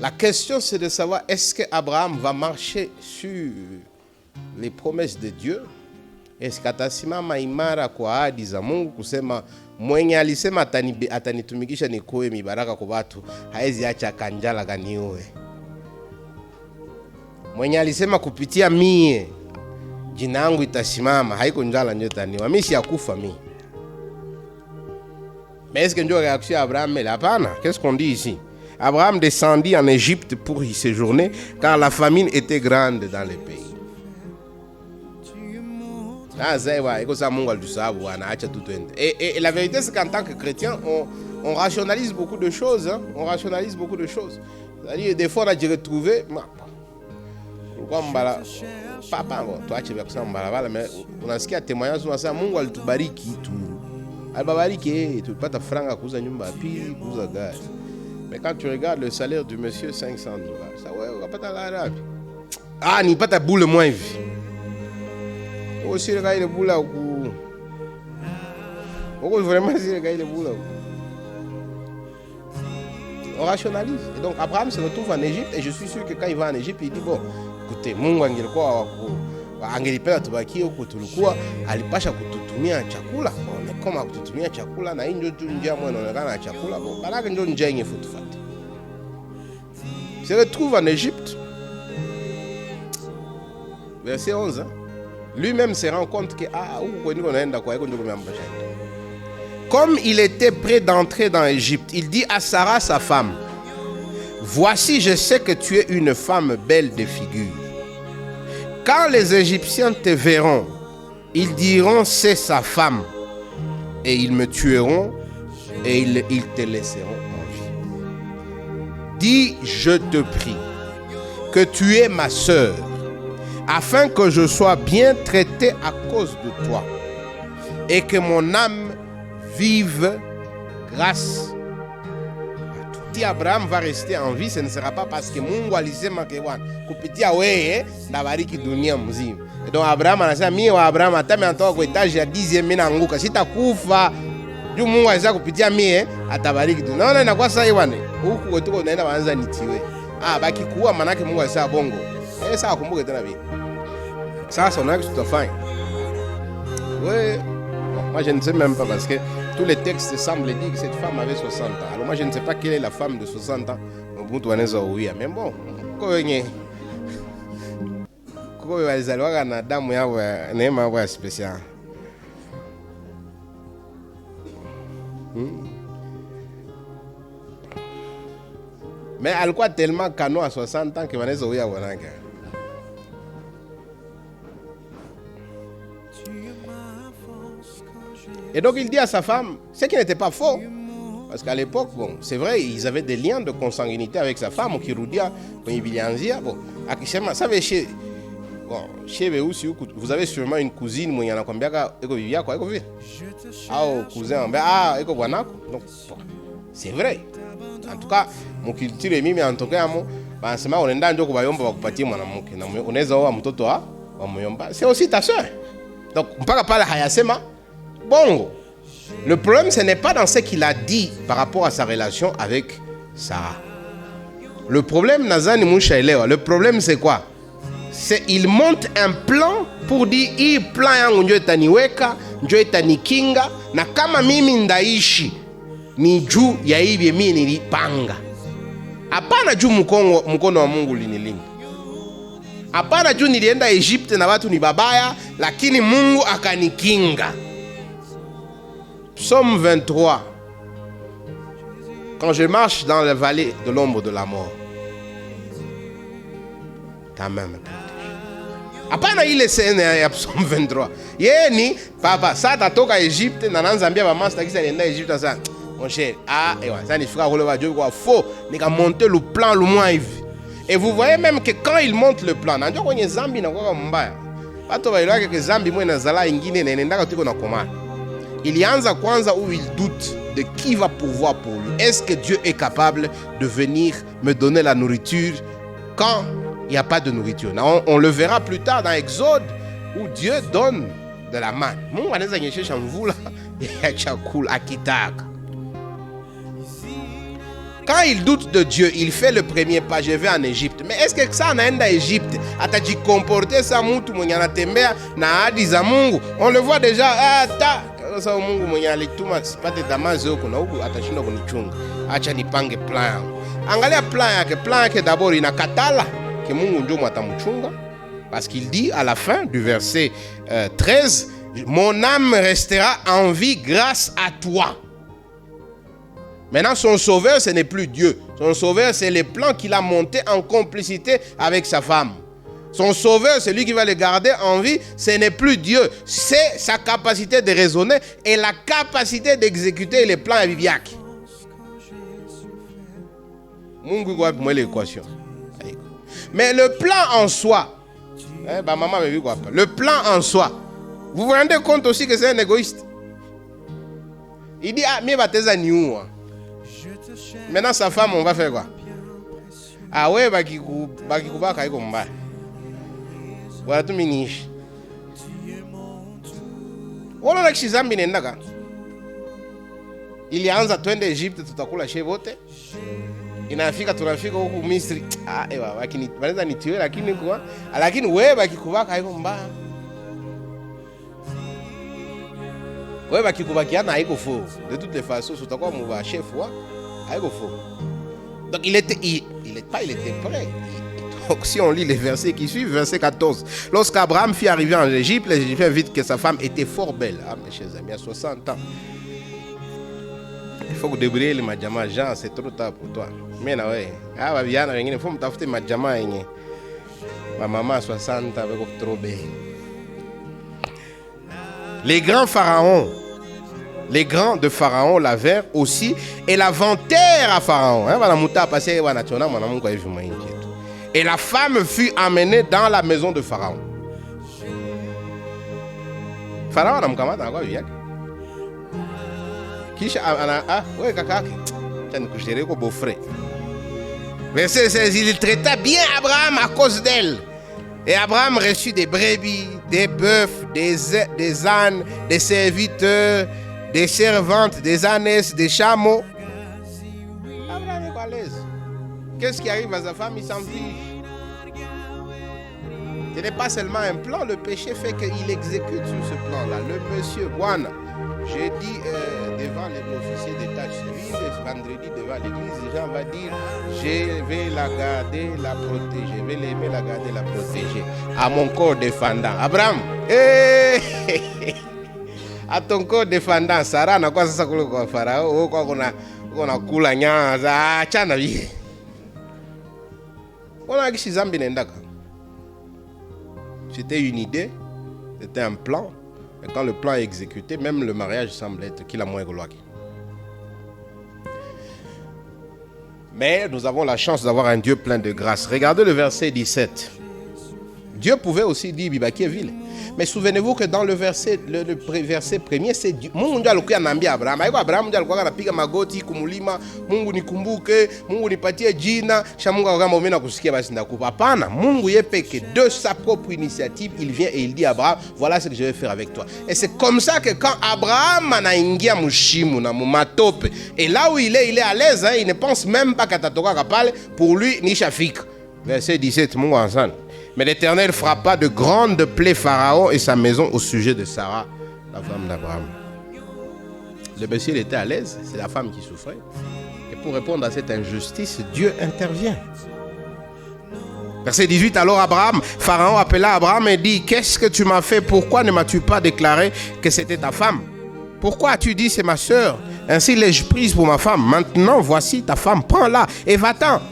La question, c'est de savoir, est-ce qu'Abraham va marcher sur les promesses de Dieu? Est-ce qu'atasimama imara kwa ahadi za Mungu kusema mwenye alisema atanitumikisha nikuwe mibaraka kwa watu, haezi acha kanjala kaniue. Mwenye alisema kupitia mie jina yangu itasimama, haiko njala ndio taniwa. Mimi siakufa mimi. Mais est-ce que Dieu a réagi à Abraham? Mais hapana. Qu'est-ce qu'on dit ici? Abraham descendit en Égypte pour y séjourner, car la famine était grande dans le pays. Et la vérité, c'est qu'en tant que chrétien, on rationalise beaucoup de choses. Hein? On rationalise beaucoup de choses. C'est-à-dire, des fois, on a dû retrouver. Papa, toi, tu vas mais on a ce qui a témoignage, on a ça, Mungu alitubariki tu. Albabariki, tu peux pas ta franga kuza nyumba pili, kuza gari. Mais quand tu regardes le salaire du monsieur, 500 $, ça ouais, on va pas t'en ah, ni pas ta boule moins vie. Aussi le gars il est boule là ou vraiment si le gars il est boule là. On rationalise. Et donc Abraham se retrouve en Égypte et je suis sûr que quand il va en Égypte, il dit bon, écoutez, Mungu angelikuwa angelipenda tubaki huko tulikuwa alipasha kututumia chakula. Kama kututumia chakula na ndio tu njia mwana inaonekana chakula bon baraka ndio njia yenye futufati. Se retrouve en Égypte. Verset 11. Lui-même se rend compte que comme il était prêt d'entrer dans l'Égypte, il dit à Sarah, sa femme, voici, je sais que tu es une femme belle de figure. Quand les Égyptiens te verront, ils diront, c'est sa femme. Et ils me tueront et ils te laisseront en vie. Dis, je te prie, que tu es ma sœur, afin que je sois bien traité à cause de toi, et que mon âme vive grâce à toi. Si Abraham va rester en vie, ce ne sera pas parce que Mungu alisema kewan kupitia wewe ndabariki dunia mzima. Donc Abraham anasema mimi wa Abraham hata mimi natoka kwa etage ya 10e mimi naanguka sitakufa. Juu Mungu alisema kupitia mimi atabariki dunia. Naona inakuwa sawa bwana. Huku kwetu unaenda waanza nitiwe. Baki kuua manake Mungu alisema bongo. Sawa kumbuke tena vile. Sasa on a que tu fais. Ouais. Moi je ne sais même pas parce que tous les textes semblent dire que cette femme avait 60 ans. Alors moi je ne sais pas quelle est la femme de 60 ans. Mais bon, kwa walizaliwa na damu yao neema yao special. Mais alikuwa tellement canon à 60 ans que wanaweza uya wananga. Et donc il dit à sa femme, ce qui n'était pas faux, parce qu'à l'époque, bon, c'est vrai, ils avaient des liens de consanguinité avec sa femme, Kirudia, bon, ça veut chez, bon, chez vous avez sûrement une cousine, moi, il y en a combien, cousin, donc, c'est vrai. En tout cas, mon culture est mis en tout cas, on est dans c'est aussi ta soeur. Donc, on parle pas de Hayasema. Bon, le problème, ce n'est pas dans ce qu'il a dit par rapport à sa relation avec Sarah. Le problème, Nazani Mouchaïlewa, le problème, c'est quoi? C'est il monte un plan pour dire, hii plan yangu njo itaniweka, njo itanikinga, na kama mimi ndaishi, ni juu ya hivi mimi nilipanga. Hapana juu mkono wa Mungu linilinga. Hapana juu nilienda Egypte na watu ni babaya, lakini Mungu akanikinga. Psaume 23. Quand je marche dans la vallée de l'ombre de la mort, ta main me protège. Hapana ile scène ya Psaume 23. Yeni papa ça tatoka Egypte na nanzambia ba master kisa alienda Egypte ça. Mon cher, ça ni frère relever Dieu quoi faux, ni ka monter le plan le moins hivi. Et vous voyez même que quand il monte le plan, ndio kwenye zambi na kwa mbaya. Watu waelewa que zambi mwe na zala ingine na inaendaka tuko na komana. Il y a un kwanza où il doute de qui va pouvoir pour lui. Est-ce que Dieu est capable de venir me donner la nourriture quand il n'y a pas de nourriture? On le verra plus tard dans Exode où Dieu donne de la manne. Mungu anaweza nyeshesha mvula ya chakula akitaka. Quand il doute de Dieu, il fait le premier pas, je vais en Égypte. Mais est-ce que ça anaenda Égypte atajicomporter sa mtu mwenye anatembea na ahadi za Mungu? On le voit déjà, sasa Mungu mwenye alituma sipate damazi huko na huko atashindwa kunichunga. Acha nipange plan yangu. Angalia plan yake d'abord inakatala que Mungu ndio atamchunga parce qu'il dit à la fin du verset 13, mon âme restera en vie grâce à toi. Maintenant, son sauveur, ce n'est plus Dieu. Son sauveur, c'est les plans qu'il a montés en complicité avec sa femme. Son sauveur, celui qui va le garder en vie, ce n'est plus Dieu. C'est sa capacité de raisonner et la capacité d'exécuter les plans bibliques. L'équation. Mais le plan en soi, le plan en soi, vous vous rendez compte aussi que c'est un égoïste. Il dit, mais maintenant sa femme, on va faire quoi? Ah ouais, bakikubaka iko mbaya. Wala tu minishi. Wala na kishizambi nendaka. Ilianza twende Egypte tutakula shehe wote. Inafika tunafika huku Misri. Ewa lakini wanaweza nitiwe lakini wewe bakikubaka iko mbaya. Wewe bakikubakiana haiko faux. De toutes les façons, utakuwa mwa chef wa haiko faux. Donc il était prêt. Donc si on lit les versets qui suivent, verset 14. Lorsqu'Abraham fit arriver en Égypte, les Égyptiens virent que sa femme était fort belle. Mes chers amis, à 60 ans. Il faut que débrouiller les madjama, Jean, c'est trop tard pour toi. Mais non, ouais. Il faut me tafter madjama. Ma maman à 60 ans avec trop belle. Les grands de Pharaon la vinrent aussi et la vantèrent à Pharaon. Et la femme fut emmenée dans la maison de Pharaon. Pharaon a mkamata na kwa yake. Kisha ouais kakaki. Tena kushire ko beau-frère. Verset 16, il traita bien Abraham à cause d'elle. Et Abraham reçut des brebis, des bœufs, des ânes, des serviteurs, des servantes, des ânesses, des chameaux. Abraham est à l'aise. Qu'est-ce qui arrive à sa femme? Il s'en fiche. Ce n'est pas seulement un plan, le péché fait qu'il exécute sur ce plan-là. Le monsieur Guana, j'ai dit devant les officiers d'état civil, vendredi devant l'église, les gens vont dire, je vais la garder, la protéger, je vais l'aimer, la garder, la protéger. À mon corps défendant. Abraham, à ton corps défendant, Sarah, n'a quoi ça kwa Pharaon, quoi qu'on a kula nyanza, chana vie. On a dit Zambi Nendaka. C'était une idée, c'était un plan. Et quand le plan est exécuté, même le mariage semble être qu'il a moins gloire. Mais nous avons la chance d'avoir un Dieu plein de grâce. Regardez le verset 17. Dieu pouvait aussi dire Bibakieville. Mais souvenez-vous que dans le verset premier, c'est Dieu. Mungu ndio alikuwa anaambia Abraham. Haiko Abraham ndio alikuwa anapiga magoti kumulima, Mungu nikumbuke, Mungu nipatie jina, kisha Mungu akama umena kusikia basi ndakupa. Hapana, Mungu yepeke de sa propre initiative, il vient et il dit à Abraham, voilà ce que je vais faire avec toi. Et c'est comme ça que quand Abraham anaingia mushimu na mumatope, et là où il est à l'aise, hein, il ne pense même pas qu'atatoka kapale, pour lui ni shafik. Verset 17, Mungu ensemble. Mais l'Éternel frappa de grandes plaies Pharaon et sa maison au sujet de Sarah, la femme d'Abraham. Le monsieur il était à l'aise, c'est la femme qui souffrait. Et pour répondre à cette injustice, Dieu intervient. Verset 18, alors Pharaon appela Abraham et dit, qu'est-ce que tu m'as fait? Pourquoi ne m'as-tu pas déclaré que c'était ta femme? Pourquoi as-tu dit c'est ma sœur? Ainsi l'ai-je prise pour ma femme. Maintenant, voici ta femme, prends-la et va-t'en.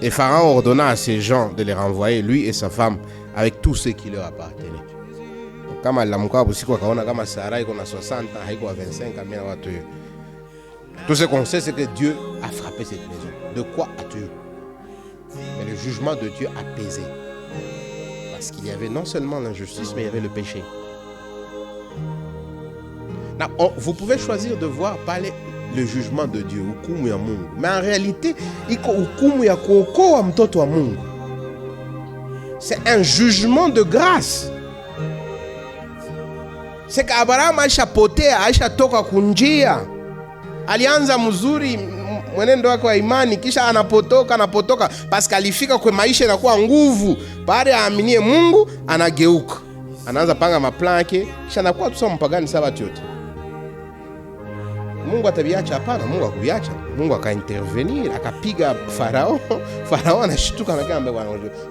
Et Pharaon ordonna à ses gens de les renvoyer, lui et sa femme, avec tout ce qui leur appartenait. Comme la mouka busiko kaona kama Sarah iko na 60 ans, haiko 25 ans, mena watu. Tout ce qu'on sait, c'est que Dieu a frappé cette maison. De quoi as-tu eu? Mais le jugement de Dieu a pesé. Parce qu'il y avait non seulement l'injustice, mais il y avait le péché. Vous pouvez choisir de voir parler le jugement de Dieu, hukumu ya Mungu. Mais en réalité, iko hukumu ya kuokoa mtoto wa Mungu. C'est un jugement de grâce. C'est qu'Abraham aisha potea, aisha toka kunjia. Alianza mzuri, mwenendo wake wa imani, kisha anapotoka paske alifika kwa maisha inakuwa nguvu. Baada ya aminie Mungu anageuka, anaanza panga maplanke, kisha anakuwa tu mpagani sawa yote. Mungu atabiacha? Hapana, Mungu akubiacha. Mungu akaintervenir, akapiga Farao. Farao anashtuka na kamba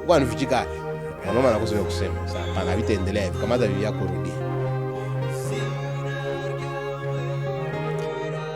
bwana vijika. Mama anakuja kusema, sasa hapana, vitaendelea hivi kama David yako rudi.